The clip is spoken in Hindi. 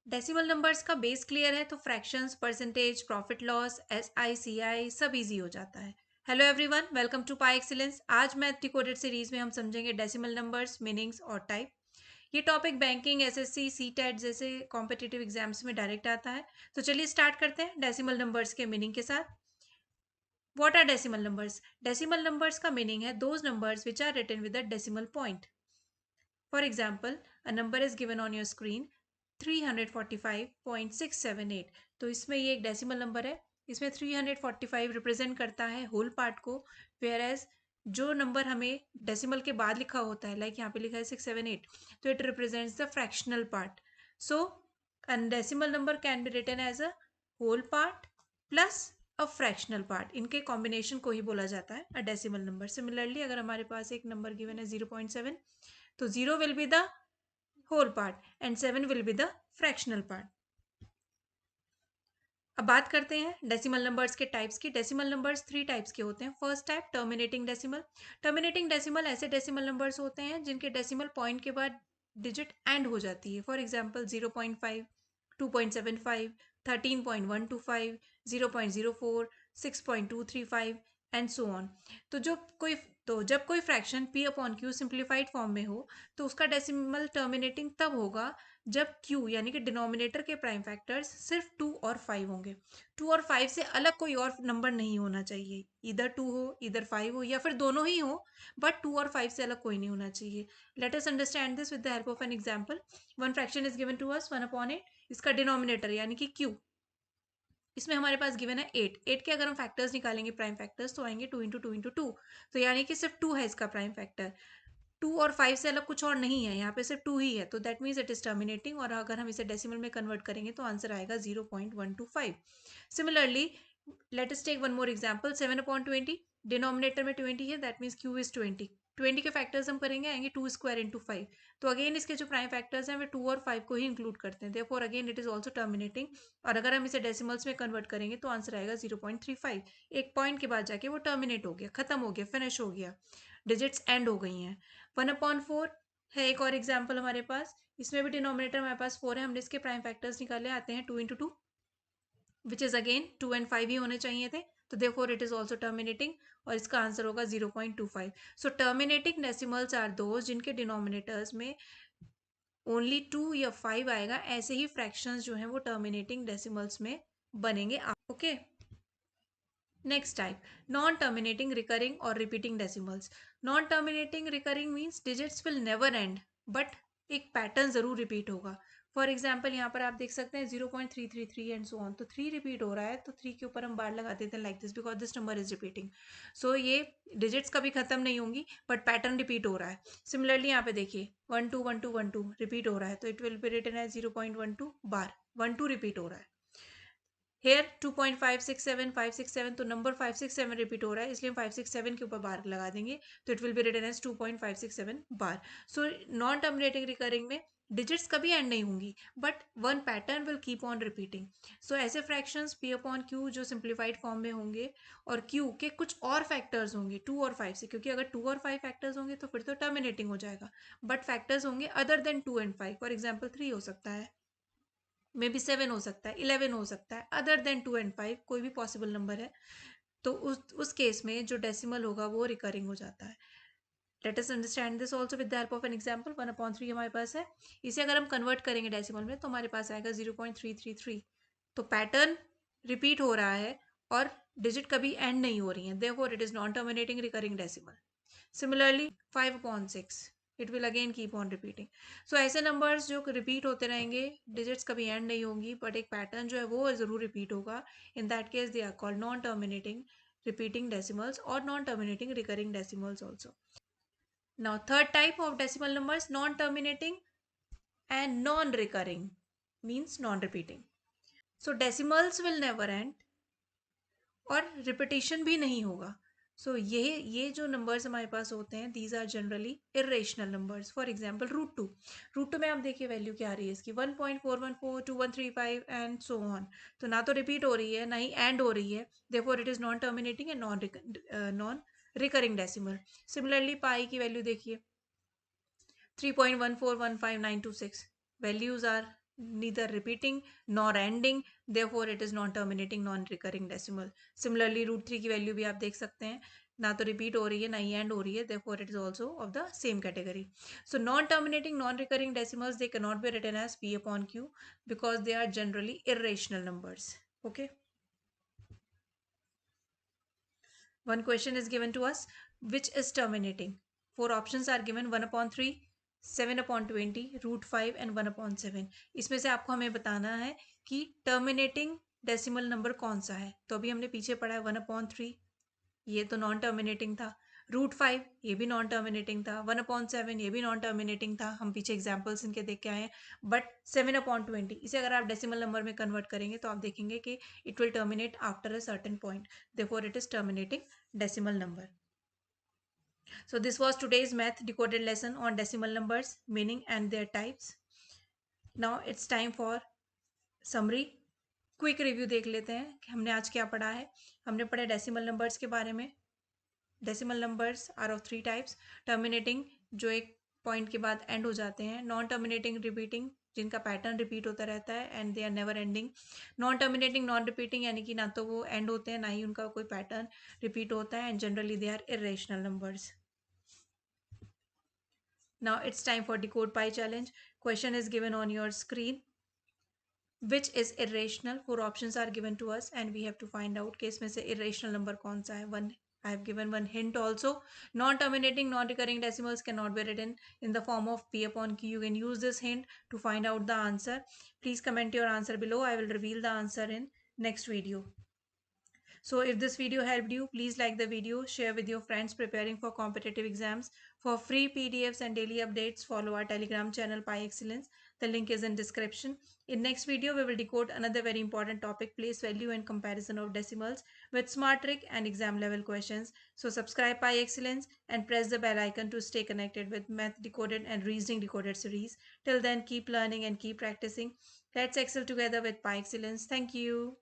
डेसिमल नंबर्स का बेस क्लियर है तो fractions, percentage, profit loss, SI, CI सब इजी हो जाता है। Hello everyone, welcome to Pi Excellence. आज मैथ डिकोडेड सीरीज में हम समझेंगे डेसिमल नंबर्स, मीनिंग्स और टाइप। ये टॉपिक बैंकिंग, SSC, CTET जैसे कॉम्पिटिटिव एग्जाम्स में डायरेक्ट आता है। तो चलिए स्टार्ट करते हैं डेसिमल नंबर्स के मीनिंग के साथ। What are decimal numbers? Decimal numbers का मीनिंग है those numbers which are written with a decimal point. For example, a number is given on your screen 345.678। तो इसमें ये एक डेसिमल नंबर है। इसमें 345 रिप्रेजेंट करता है होल पार्ट को, वेयर एज जो नंबर हमें डेसिमल के बाद लिखा होता है, लाइक यहाँ पे लिखा है 678, तो it represents the fractional part. So a decimal number can be written as a whole part plus a fractional part. इनके कॉम्बिनेशन को ही बोला जाता है अ डेसिमल नंबर। सिमिलरली अगर हमारे पास एक नंबर गिवन है 0.7, तो 0 will be the whole part and 7 will be the fractional part। अब बात करते हैं डेसिमल नंबर्स के टाइप्स की। डेसिमल नंबर्स 3 टाइप्स के होते हैं। First type terminating decimal. Terminating decimal ऐसे डेसिमल नंबर्स होते हैं जिनके डेसिमल पॉइंट के बाद डिजिट एंड हो जाती है। For example 0.5, 2.75, 13.125, 0.04, 6.235 and so on. तो जब कोई fraction p upon Q simplified form में हो तो उसका डेसिमल टर्मिनेटिंग तब होगा जब q यानी कि डिनोमिनेटर के प्राइम फैक्टर्स सिर्फ 2 और 5 होंगे। 2 और 5 से अलग कोई और नंबर नहीं होना चाहिए। इधर 2 हो, इधर 5 हो, या फिर दोनों ही हो, बट 2 और 5 से अलग कोई नहीं होना चाहिए। Let us understand this with the help of an example. One fraction is given to us 1/8। इसका डिनोमिनेटर यानी कि q, इसमें हमारे पास गिवन है 8। 8 के अगर हम फैक्टर्स निकालेंगे, प्राइम फैक्टर्स, तो आएंगे 2 इंटू 2 इंटू 2। तो यानी कि सिर्फ 2 है इसका प्राइम फैक्टर। 2 और 5 से अलग कुछ और नहीं है, यहाँ पे सिर्फ 2 ही है, तो that means it is terminating. और अगर हम इसे डेसिमल में कन्वर्ट करेंगे तो आंसर आएगा 0.125। Similarly let us take one more example. 7/20, denominator में 20 है, दैट मीन्स क्यू इज 20। 20 के फैक्टर्स हम करेंगे, आएंगे 2 स्क्वायर इंटू 5। तो अगेन इसके जो प्राइम फैक्टर्स हैं वे 2 और 5 को ही इंक्लूड करते हैं, therefore again it is also terminating. और अगर हम इसे डेसिमल्स में कन्वर्ट करेंगे तो आंसर आएगा 0.35। एक पॉइंट के बाद जाके वो टर्मिनेट हो गया, खत्म हो गया, फिनिश हो गया, डिजिट्स एंड हो गई हैं। 1/4 है एक और एग्जाम्पल हमारे पास। इसमें भी डिनोमिनेटर हमारे पास 4 है, हमने इसके प्राइम फैक्टर्स निकाले, आते हैं 2 into 2, which is again 2 and 5 ही होने चाहिए थे, तो therefore it is also terminating, और इसका आंसर होगा 0.25। सो टर्मिनेटिंग डेसिमल्स आर दोज जिनके डिनोमिनेटर्स में ओनली 2 या 5 आएगा। ऐसे ही फ्रैक्शंस जो हैं वो टर्मिनेटिंग डेसिमल्स में बनेंगे। Okay, next type non terminating recurring और repeating decimals. Non terminating recurring means digits will never end, but एक पैटर्न जरूर रिपीट होगा। फॉर एग्जाम्पल यहाँ पर आप देख सकते हैं 0.333 एंड सो ऑन, तो 3 रिपीट हो रहा है, तो 3 के ऊपर हम बार लगा देते हैं like this, because this number is repeating. So ये डिजिट्स कभी खत्म नहीं होंगी, बट पैटर्न रिपीट हो रहा है। सिमिलरली यहाँ पे देखिए 121212 रिपीट हो रहा है, तो it will be written as 0.12 bar, 12 repeat हो रहा है। हेयर 2.567 567, तो नंबर 567 रिपीट हो रहा है, इसलिए हम 567 के ऊपर बार लगा देंगे, तो it will be written as 2.567 बार। सो नॉन टर्मिनेटिंग रिकरिंग में डिजिट्स कभी एंड नहीं होंगी, but one pattern will keep on repeating. So ऐसे फ्रैक्शंस p अपॉन q जो सिंप्लीफाइड फॉर्म में होंगे और q के कुछ और फैक्टर्स होंगे 2 और 5 से, क्योंकि अगर 2 और 5 फैक्टर्स होंगे तो फिर तो टर्मिनेटिंग हो जाएगा, बट फैक्टर्स होंगे other than 2 and 5। For example 3 हो सकता है, मे बी 7 हो सकता है, 11 हो सकता है, अदर देन 2 एंड 5 कोई भी पॉसिबल नंबर है, तो उस केस में जो डेसिमल होगा वो रिकरिंग हो जाता है। Late us understand this also with the help of an example. 1/3 हमारे पास है, इसे अगर हम कन्वर्ट करेंगे डेसिमल में तो हमारे पास आएगा 0.333। तो पैटर्न रिपीट हो रहा है और डिजिट कभी एंड नहीं हो रही है, therefore it is non terminating recurring decimal. Similarly 5/6, it will again keep on repeating. So ऐसे नंबर्स जो रिपीट होते रहेंगे, डिजिट्स कभी एंड नहीं होंगी, बट एक पैटर्न जो है वो जरूर रिपीट होगा। In that case they are called non terminating repeating decimals और non terminating recurring decimals also. Now third type of decimal numbers non terminating and non recurring means non repeating. So decimals will never end और रिपीटिशन भी नहीं होगा। सो ये जो नंबर्स हमारे पास होते हैं, these are generally irrational numbers. For example root two में आप देखिए वैल्यू क्या आ रही है इसकी, 1.414 2135 एंड सो ऑन। तो ना तो रिपीट हो रही है, ना ही एंड हो रही है, therefore it is non terminating and non recurring decimal. Similarly pi की वैल्यू देखिए 3.1415926, values are neither repeating nor ending, therefore it is non-terminating non-recurring decimal. Similarly root 3 की वैल्यू भी आप देख सकते हैं, ना तो रिपीट हो रही है ना ही एंड हो रही है, therefore it is also of the same category. So non-terminating non-recurring decimals, they cannot be written as p upon q because they are generally irrational numbers. Okay, one question is given to us, which is terminating. Four options are given, 1 upon 3, 7 upon 20, root 5 and 1 upon 7. इसमें से आपको हमें बताना है कि टर्मिनेटिंग डेसिमल नंबर कौन सा है. तो अभी हमने पीछे पढ़ा है 1 अपॉन 3, ये तो नॉन टर्मिनेटिंग था. रूट 5 ये भी नॉन टर्मिनेटिंग था. 1 अपॉन 7 ये भी नॉन टर्मिनेटिंग था, हम पीछे एग्जाम्पल्स इनके देख के आए हैं. बट 7 अपॉन 20 इसे अगर आप डेसिमल नंबर में कन्वर्ट करेंगे तो आप देखेंगे कि it will terminate after a certain point, therefore it is terminating decimal number. So this was today's math decoded lesson on decimal numbers, meaning and their types. Now it's time for summary. Quick review देख लेते हैं कि हमने आज क्या पढ़ा है. हमने पढ़ा डेसिमल नंबर्स के बारे में. Decimal numbers are of three types, terminating जो एक पॉइंट के बाद एंड हो जाते हैं, नॉन टर्मिनेटिंग रिपीटिंग जिनका पैटर्न रिपीट होता रहता है and they are never ending, non terminating non repeating यानी कि ना तो वो एंड होते हैं ना ही उनका कोई पैटर्न रिपीट होता है, and generally they are irrational numbers. Now it's time for decode pi challenge. Question is given on your screen. Which is irrational? Four options are given to us and we have to find out कि इसमें से irrational number कौन सा है. One, I have given one hint also. Non-terminating, non-recurring decimals cannot be written in the form of p upon q. You can use this hint to find out the answer. Please comment your answer below. I will reveal the answer in next video. So if this video helped you, please like the video, share with your friends preparing for competitive exams. For free PDFs and daily updates, follow our Telegram channel Pi Excellence. The link is in description. In next video, we will decode another very important topic, place value and comparison of decimals with smart trick and exam level questions. So subscribe Pi Excellence and press the bell icon to stay connected with Math Decoded and Reasoning Decoded series. Till then, keep learning and keep practicing. Let's excel together with Pi Excellence. Thank you.